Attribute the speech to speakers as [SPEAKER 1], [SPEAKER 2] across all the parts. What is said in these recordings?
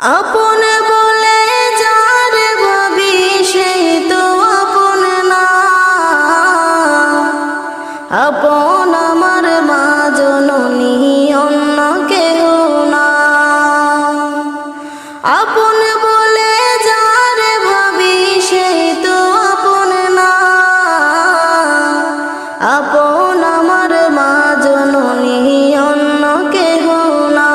[SPEAKER 1] আপন বলে যারে ভাবি সেই তো আপন না। আপন আমার মা জননী, অন্য কেহ না। আপন বলে যারে ভাবি সেই তো আপন না। আপন আমার মা জননী, অন্য কেহ না।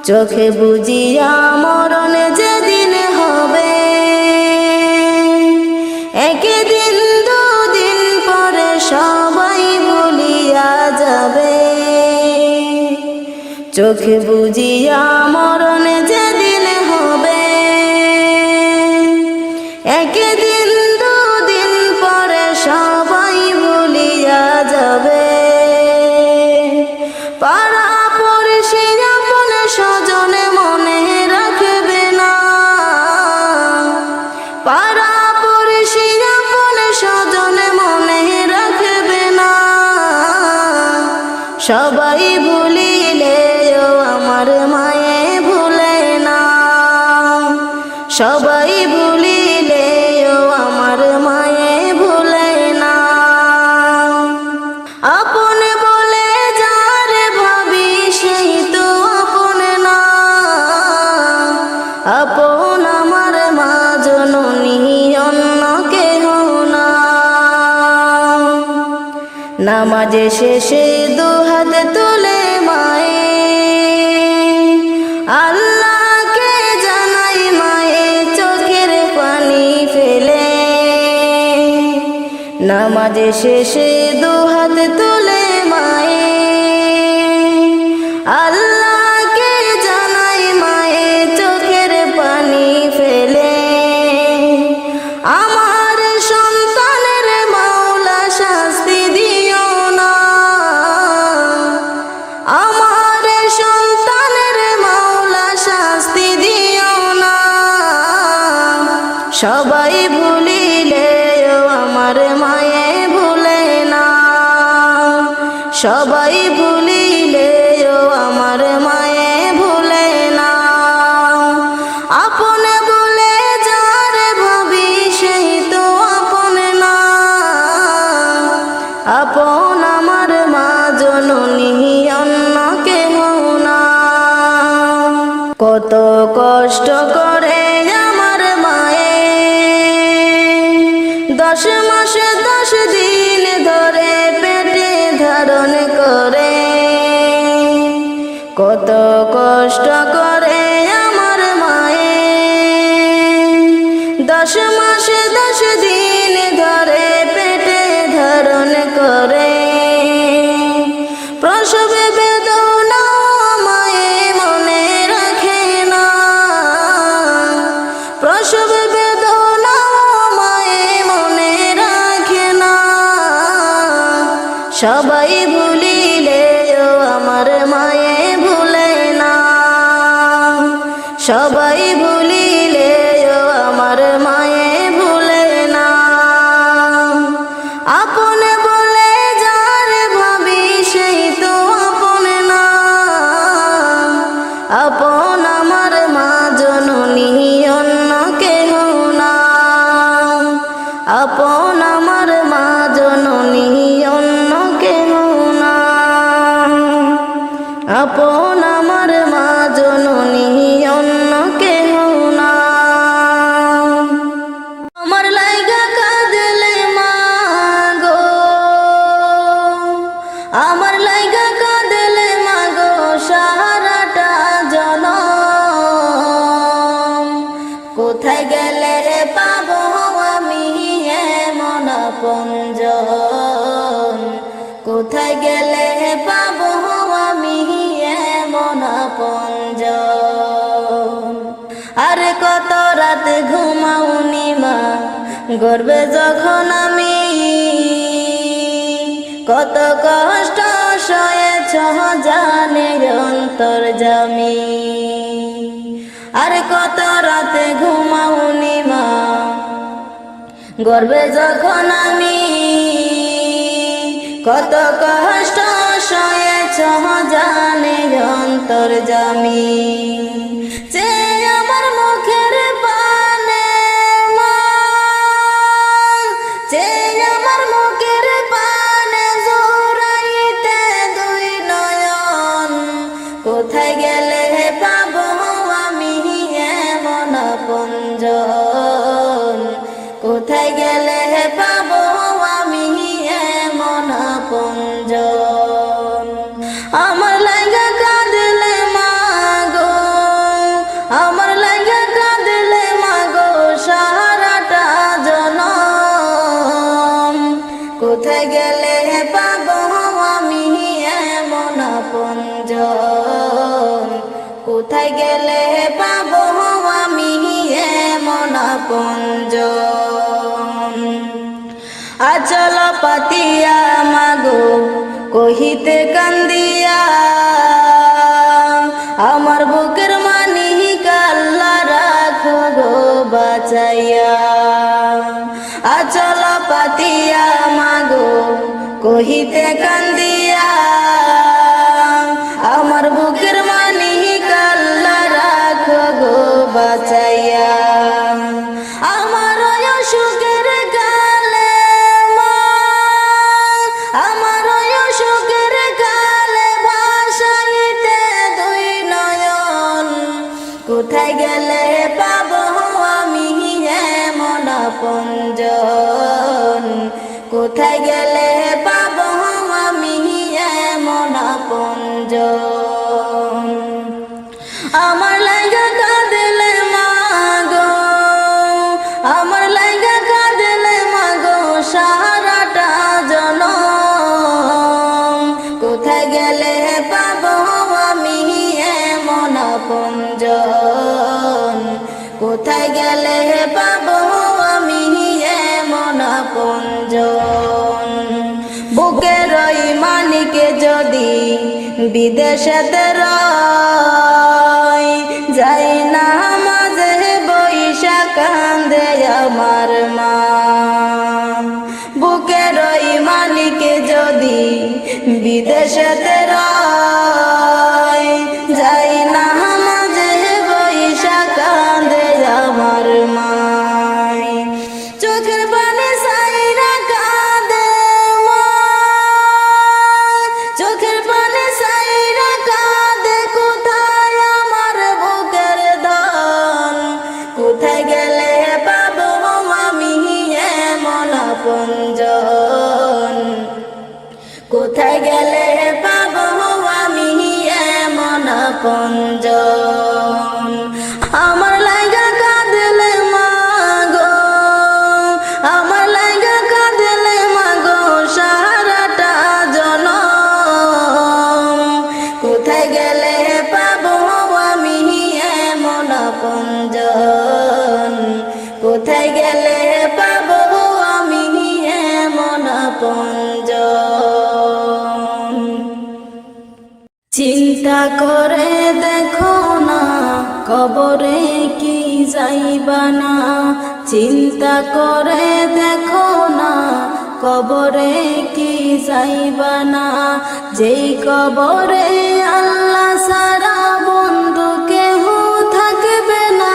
[SPEAKER 1] চোখে বুঝিয়া মরণ যেদিন হবে, একদিন দুদিন পরে সবাই ভুলিয়া যাবে। চোখে বুঝিয়া মরণ যেদিন হবে, একদিন দুদিন পরে সবাই ভুলিয়া যাবে। পাড়া পড়শি আপন স্বজনে মনে রাখবে না। পাড়া পড়শি আপন স্বজনে মনে রাখবে না। সবাই ভুলিলেও আমার মায়ে ভুলে না। সবাই ভুলিলেও আমার মায়ে ভুলে না। আপন বলে যারে ভাবি সেই তো আপন না। আপন আমার মা জননী, অন্য কেহ না। নামাজে শেষে দুহাত তুলে মায়ে আল্লাহকে জানাই মায়ে চোখের পানি ফেলে। নামাজে শেষে দুহাত তুলে মায়ে আল্লাহকে জানাই মায়ে চোখের পানি ফেলে। আমার সন্তানের মাওলা শাস্তি দিও না। আমার সন্তানের মাওলা শাস্তি দিও না। সবাই ভুলিলেও আমার মায়ে ভুলে না। সবাই ভুলিলেও আমার মায়ে ভুলে না। আপন বলে যারে ভাবি সেই তো আপন না। আপন আমার মা জননী, অন্য কেহ না। কত কষ্ট করে আমার মায়ে 10 মাস 10 দিন ধরে পেটে ধারণ করে। কত কষ্ট করে আমার মায়ে 10 মাস 10 দিন ধরে পেটে ধারণ করে। প্রসব বেদনা মায়ে মনে রাখে না। প্রসব বেদনা মায়ে মনে রাখে না। সবাই ভুলিলেও আমার মায়ে ভুলে না। সবাই ভুলিলেও আমার মায়ে ভুলে না। আপন বলে যারে ভাবি সেই তো আপন না। আপন আমার মা জননী, অন্য কেহ না। আপন আমার মা জননী, অন্য কেহ না। আপন আমার মা জননী, অন্য কেহ না। আমার লাইগা কাঁদলে মা গো, আমার লাইগা কাঁদলে মা গো সারাটা জনম। কোথায় গেলে পাবো আমি এমন আপনজন। কোথায় গেলে পাবো আমি এমন আপনজন। আরে কত রাত ঘুমাওনি মা গর্বে যখন আমি। কত কষ্ট সয়েছ জানে অন্তর্যামী। আরে কত রাতে ঘুমাওনি মা গর্বে যখন আমি। কত কষ্ট সয়েছ জানে অন্তর্যামী। যে আমার মুখের পানে মা, যে আমার মুখের পানে জোড়াইতে দুই নয়ন, কোথায় গেলে পাবো আমি এমন আপনজন, কোথায় গেলে পাবো আমি এমন আপনজন। আমার লাগা কাঁদলে মাগো, আমার লাগা কাঁদলে মাগো সারাটা জনম, কোথায় গেলে পাবো আমি এমন আপনজন, কোথায় গেলে পাবো আমি এমন আপনজন। আচল পাতিয়া মাগো কহিতে কান্দিয়া, আমার বুকের মানিক আল্লাহ রাখো গো বাঁচাইয়া। আচল পাতিয়া মাগো কহিতে কান্দিয়া, আমার বুকের মানিক আল্লাহ রাখো গো বাঁচাইয়া। আমার অসুখের কালে মা, আমার অসুখের কালে ভাসাইতে দুই নয়ন, কোথায় গেলে পাবো আমি এমন আপনজন, কোথায় গেলে পাবো আমি এমন আপনজন। আমার লাগা কাঁদলে মাগো, আমার লাগা কাঁদলে মাগো সারাটা জনম, কোথায় গেলে পাবো আমি এমন আপনজন, কোথায় গেলে পাবো আমি এমন আপনজন। বুকের ওই মানিকে যদি বিদেশেতে রয়, যাই না মাঝে বৈশা কান্দে আমার মা। বুকের ওই মানিকে যদি বিদেশেতে রয়, যাই না মাঝে বৈশা কান্দে আমার মা। চোখের পানি সাইরা কাঁদে মা, চোখের পানি সাইরা কাঁদে, কোথায় আমার বুকের ধন, কোথায় গেলে পাবো আমি এমন আপনজন, কোথায় গেলে পাবো আমি এমন আপনজন। আমার লাগা কাঁদলে মাগো, আমার লাগা কাঁদলে মাগো সারাটা জনম, কোথায় গেলে পাবো আমি এমন আপনজন, কোথায় গেলে পাবো আমি এমন আপনজন। চিন্তা করে দেখো না কবরে কি যাইবা না, চিন্তা করে দেখো না কবরে কি যাইবা না। যেই কবরে আল্লাহ সারা বন্ধু কেহ থাকবে না,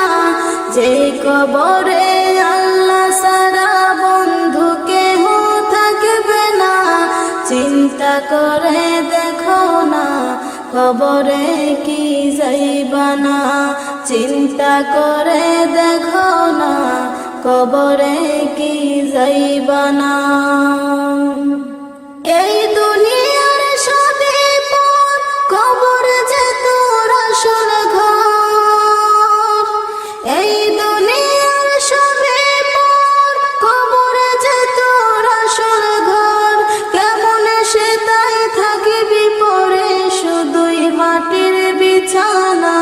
[SPEAKER 1] যেই কবরে আল্লাহ সারা বন্ধু কেহ থাকবে না। চিন্তা করে দেখো না কবরে কি যাইবা না, চিন্তা করে দেখো না কবরে কি যাইবা না। এই দুনিয়ার সবে পর, কবর যে তোর আসল ঘর। এই দুনিয়ার সবে পর, কবর যে তোর আসল ঘর। কেমন সে তাই থাকিবি পরে শুধুই মাটির বিছানা,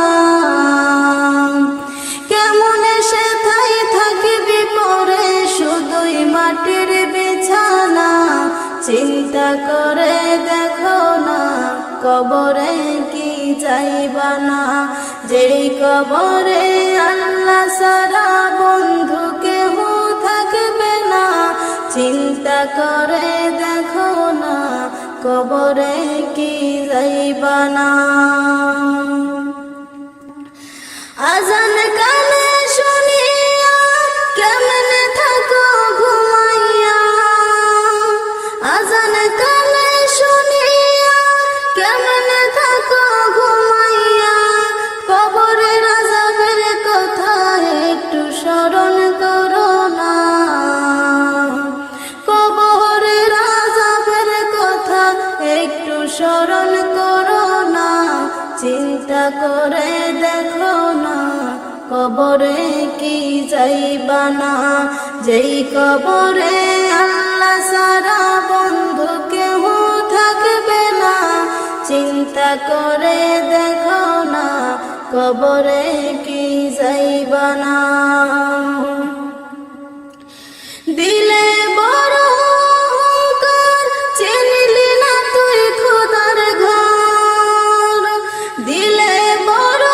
[SPEAKER 1] কেমন সে তাই থাকিবি পরে শুধুই মাটির বিছানা। চিন্তা করে দেখো না কবরে কি যাইবা না, যেই কবরে আল্লাহ সারা বন্ধু কেহ থাকবে না। চিন্তা করে দেখো না কবরে কি যাইবা না। আজান কানে শুনিয়া কেমনে থাকো ঘুমাইয়া, আজান কানে শুনিয়া কেমনে থাকো ঘুমাইয়া, কবরের আযাবের কথা একটু স্মরণ করো না, কবরের আযাবের কথা একটু স্মরণ করো না। চিন্তা করে দেখো না কবরে কি যাইবা না, যেই কবরে আল্লাহ ছাড়া বন্ধু কেউ থাকবে না। চিন্তা করে দেখো না কবরে কি যাইবা না। দিলে বড় অহংকার চিনলি না তুই খোদার ঘর, দিলে বড়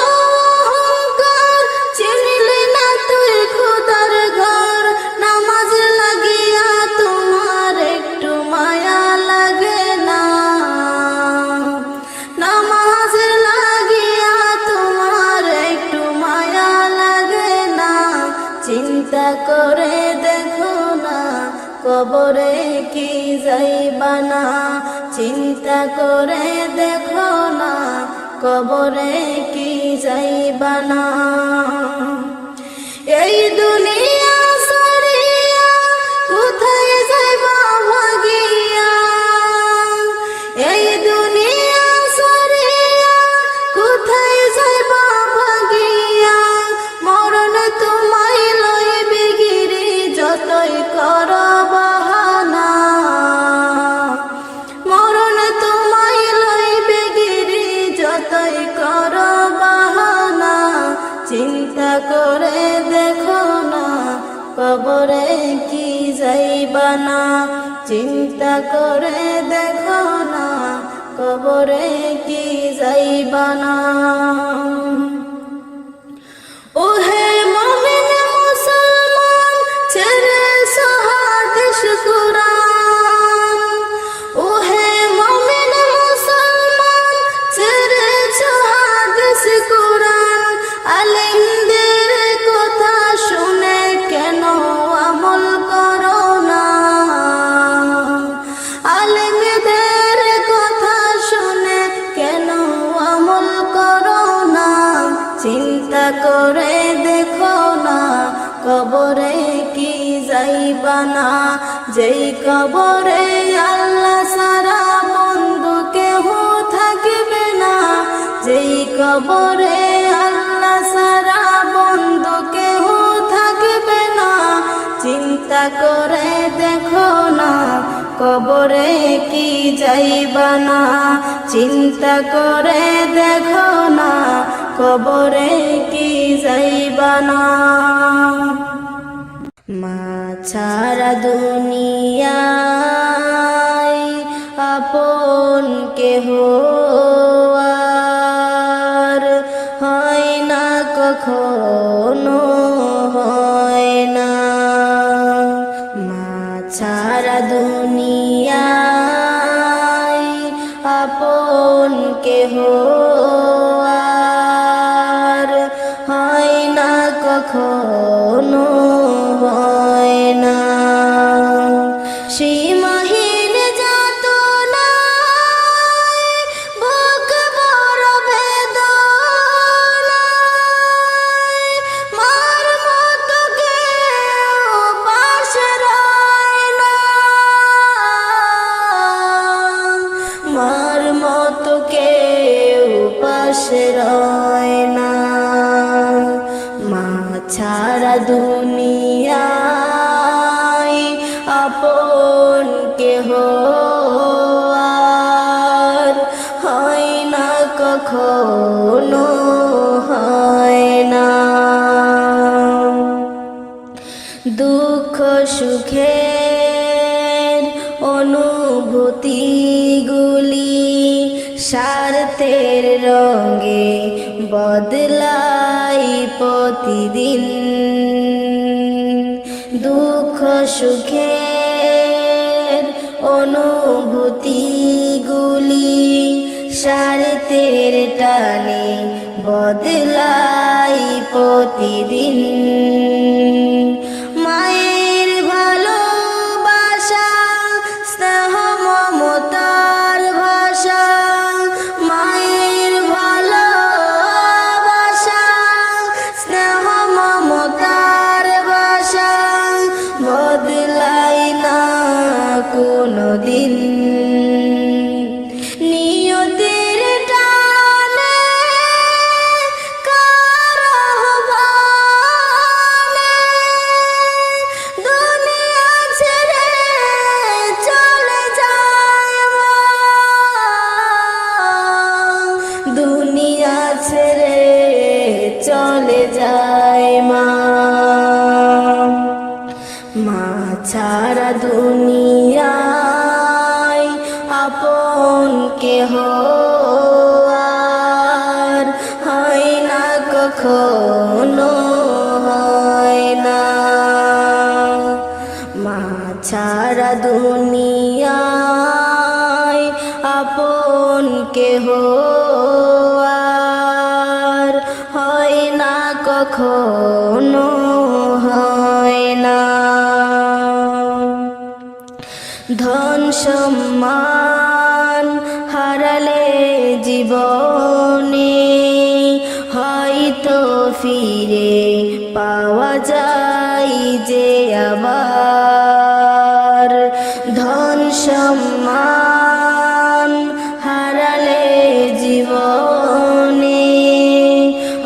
[SPEAKER 1] অহংকার চিনলি না তুই খোদার ঘর। নামাজ লাগিয়া তোমার একটু মায়া লাগে না, নামাজ লাগিয়া তোমার একটু মায়া লাগে না। চিন্তা করে দেখো না কবরে কি যাইবা না, চিন্তা করে দেখো না কবরে কি যাইবা না। এই দুনিয়া ছাড়িয়া কোথায় যাইবা ভাগিয়া, এই দুনিয়া ছাড়িয়া কোথায় যাইবা ভাগিয়া। মরণ তোমায় লইবে গিরি যতই করো বাহানা, মরণ তোমায় লইবে গিরি যতই করো বাহানা। চিন্তা করে দেখো না কবরে কি যাইবা না, চিন্তা করে দেখো না কবরে কি যাইবা না। ওহে মুমিন মুসলমান ছেড়ে হাদিস কুরআন, ওহে মুমিন মুসলমান ছেড়ে হাদিস কুরআন। আলেমদের কথা শুনে কেন আমল করো না, আলেমদের কথা শুনে কেন আমল করো না। চিন্তা করে দেখো না কবরে কি যাইবা না, যেই কবরে আল্লাহ ছাড়া বন্ধু কেহ থাকবে না, যেই কবরে আল্লাহ ছাড়া বন্ধু কেহ থাকবে না। চিন্তা করে দেখো না কবরে কি যাইবা না, চিন্তা করে দেখো না কবরে কি যাইবা না। মা ছাড়া দুনিয়ায় আপন কেহ আর হয় না, কখনো হয় না। মা ছাড়া দুনিয়ায় আপন কেহ আর হয় না, কখনো হয় না। সীমাহীন যাতনায় বুক বড় বেদনায়, মার মতো কেউ পাশে রয় না, মার মতো কেউ পাশে রয় না। মা ছাড়া দুনিয়ায় আপন কেহ আর হয় না, কখনো হয় না। দুঃখ সুখের অনুভূতিগুলি স্বার্থের রঙে বদলাই প্রতিদিন। দুঃখ সুখের অনুভূতি স্বার্থের টানে বদলাই প্রতিদিন। মায়ের ভালোবাসা স্নেহ মমতার ভাষা, মায়ের ভালোবাসা স্নেহ মমতার ভাষা বদলাই না কোনদিন। নিয়তির টানে কারো আহ্বানে দুনিয়া ছেড়ে চলে যায় মা, দুনিয়া ছেড়ে চলে যায় মা। মা ছাড়া দুনিয়ায় আপন কেহ আর হয় না, কখনো হয় না। মা ছাড়া দুনিয়ায় আপন কেহ আর হয় না, কখনো হয় না। ধন সম্মান হারালে জীবনে হয়তো ফিরে পাওয়া যায় যে আবার। ধন সম্মান হারালে জীবনে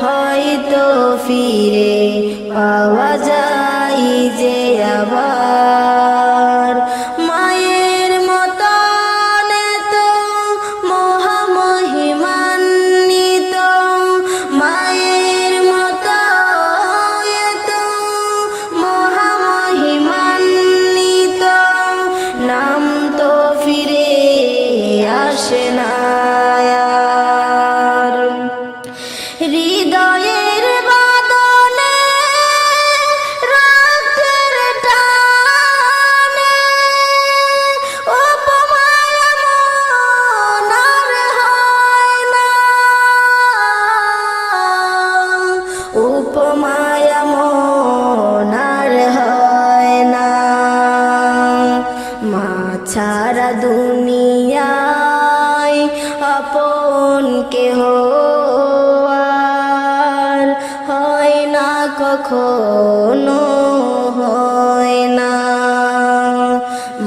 [SPEAKER 1] হয়তো ফিরে পাওয়া যায় যে আবার। মায়ের মতন তো মহামহিমান্বিত, মায়ের মতো তো মহামহিমান্বিত নাম তো ফিরে আসে না আর। হৃদয়ের বাদনে রক্তের টানে উপমায়া মন আর হয় না, উপমায়া মন আর হয় না। মা ছাড়া দুনিয়ায় আপন কেহ আর হয় না, কখনো হয় না।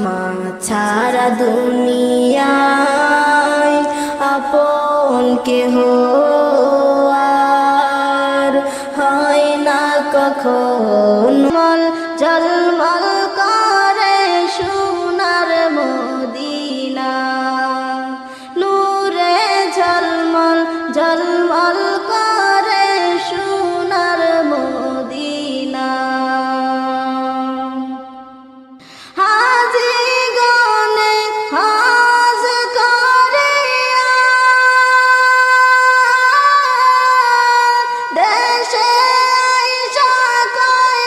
[SPEAKER 1] মা ছাড়া দুনিয়ায় আপন কেহ আর হয় না, কখনো। জলমল করে সোনার মদিনা, নূরে ঝলমল ঝলমল করে সোনার মদিনা। হাজি গনে হাজ করে দেশে আইসা কয়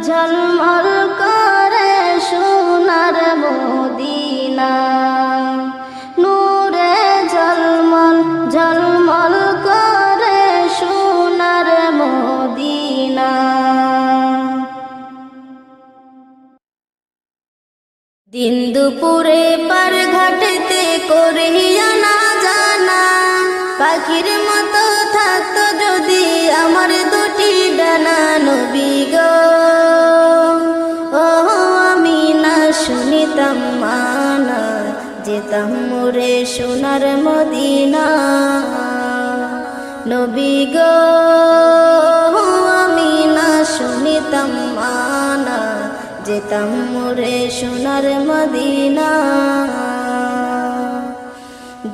[SPEAKER 1] ঝলমল করে সোনার মদিনা, নূরে ঝলমল ঝলমল করে সোনার মদিনা। দিন দুপুরে পার ঘাটেতে করিয়া না জানা, পাখির মতো থাকতো যদি আমার দুটি ডানা। নবী গো ও আমি না শুনিতাম মানা, যেতাম মোরে সোনার মদিনা। নবী গো আমি না শুনিতাম মানা, যেতাম মোরে সোনার মদিনা।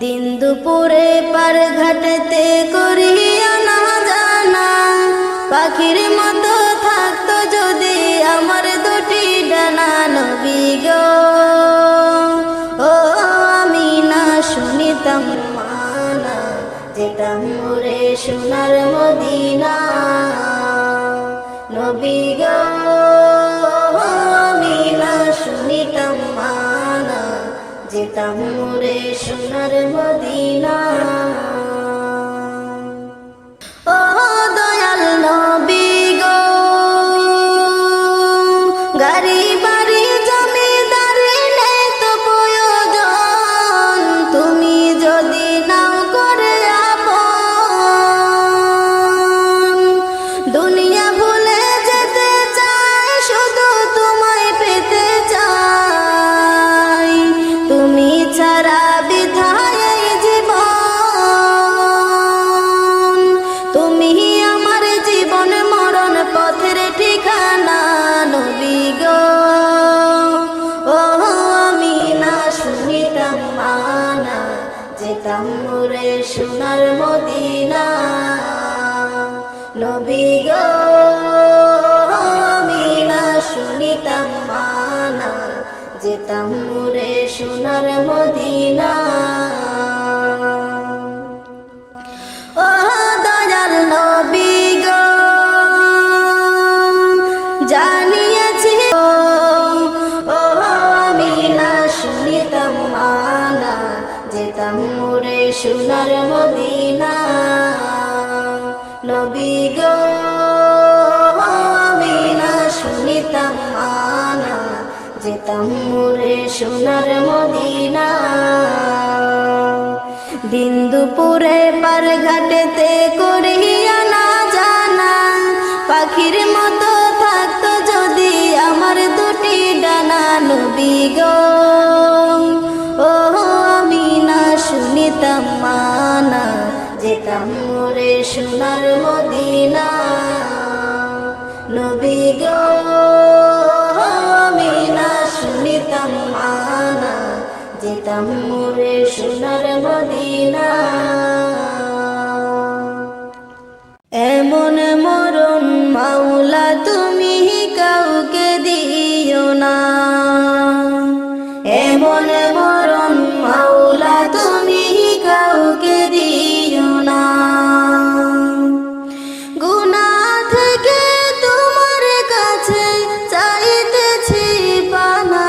[SPEAKER 1] দিন দুপুরে পার ঘাটতে করিয়া না জানা, পাখির মতো থাকতো যদি আমার দুটি ডানা। নবী গো ও আমি না শুনিতাম মানা, যেতাম মোরে সোনার মদিনা। নবী গো আমি না শুনিতাম মানা, যেতাম মোরে সোনার মদিনা। ও দয়াল নবী গো গাড়ি বাড়ি জমিদারি নেই তো প্রয়োজন, তুমি যদি নাও করে আপন। দুনিয়া ভুলে যেতে চাই, শুধু তোমায় পেতে চাই, তুমি ছাড়া বিধায় এই জীবন। তুমি আমার জীবন মরণ পথের ঠিকানা। নবী গো ও আমি না শুনিতাম মানা, যেতাম মোরে সোনার মদিনা। নবী গো আমি না শুনিতাম মানা, যেতাম মোরে সোনার মদিনা। ও দয়াল নবী গো জানিয়েছি ও আমি না শুনিতাম মানা, যেতাম মোরে সোনার মদিনা। নবী গো আমি না শুনিতাম মানা, যেতাম মোরে সোনার মদিনা। দিন দুপুরে পার ঘাটেতে করিয়া না জানা, পাখির মতো থাকতো যদি আমার দুটি ডানা। নবী গো ও আমি না শুনিতাম মানা, যেতাম মোরে সোনার মদিনা। নবী গো আমি না শুনিতাম মানা, যেতাম মোরে সোনার মদিনা। এমন মরণ মাওলা তুমি কাউকে দিও না, এমন মরণ মাওলা তুমি কাউকে দিও না। গুনাহ থেকে তোমার কাছে চাইতেছি পানা,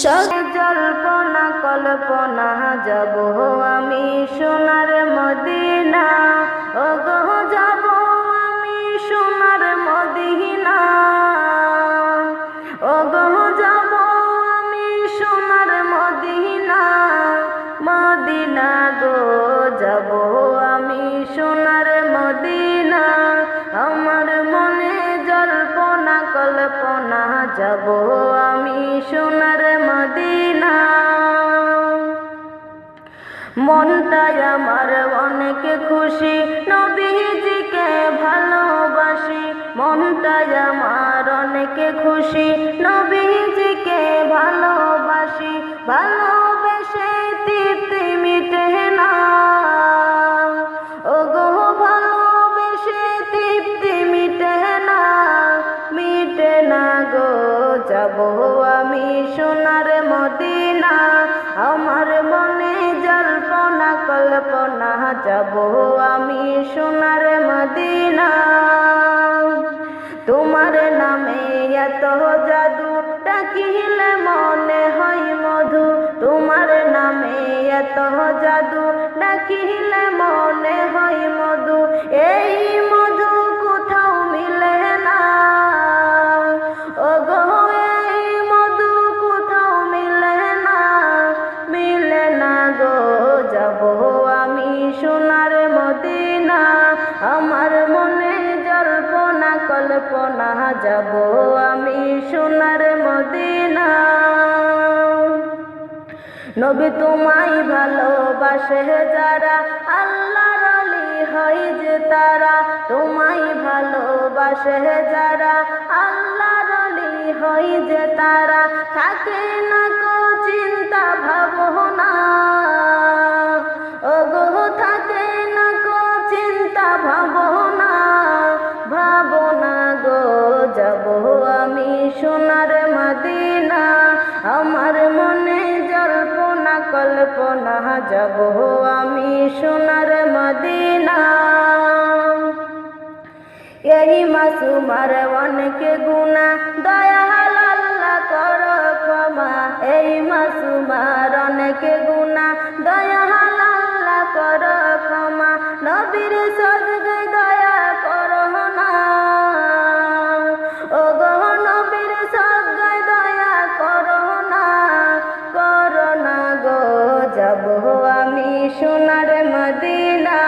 [SPEAKER 1] জল্পনা কল্পনা যাব আমি সোনার মদিনা। ও গো যাব আমি সোনার মদিনা, ও গো যাব আমি সোনার মদিনা। মদিনা গো যাব আমি সোনার মদিনা। আমার মনে জল্পনা কল্পনা যাব আমি সোনার মদিনা। মনটাই আমার অনেক খুশি, নবীজিকে ভালোবাসি। মনটাই আমার অনেক খুশি, নবীজিকে ভালোবাসি। ভালোবেসে তৃপ্তি মিটে না, ও গো ভালোবেসে তৃপ্তি মিটে না। মিটে না গো যাব আমি সোনার মদিনা। আমার মনে জল্পনা কল্পনা যাব আমি সোনার মদিনা। তোমার নামে এত জাদু, ডাকিলে মনে হয় মধু। তোমার নামে এত জাদু, ডাকিলে মনে হয় মধু। এই মধু কোথাও মিলে না, ওগো এই মধু কোথাও মিলে না, মিলে না গো। যাবো আমি সোনার মদিনা, আমার মনে জল্পনা কল্পনা, যাবো আমি সোনার মদিনা। নবী তোমায় ভালোবাসে যারা, আল্লাহর ওলি হয় যে তারা। তোমায় ভালোবাসে যারা, আল্লাহর ওলি হয় যে তারা। থাকে না কো চিন্তা ভাবনা, ওগো থাকে না কো চিন্তা ভাবনা, ভাবনা গো। যাবো আমি সোনার মদিনা, আমার মনে জল্পনা কল্পনা, যাবো আমি সোনার মদিনা। এই মাসুমার অনেক গুনাহ, দয়াল আল্লাহ করো ক্ষমা। এই মাসুমার অনেক গুনাহ, দয়াল আল্লাহ করো ক্ষমা। নবীর সদগায় দয়া করো না, ওগো নবীর সদগায় দয়া করো না, করো না গো। যাবো আমি সোনার মদিনা,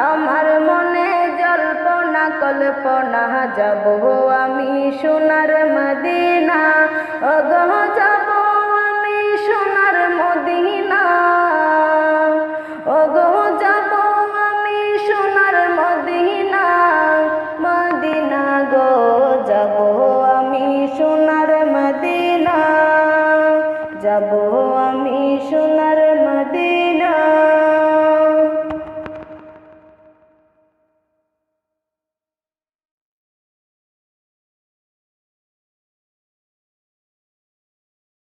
[SPEAKER 1] আমার মনে জল্পনা কল্পনা, যাবো আমি সোনার মদিনা, ওগো যাবো আমি সোনার মদিনা।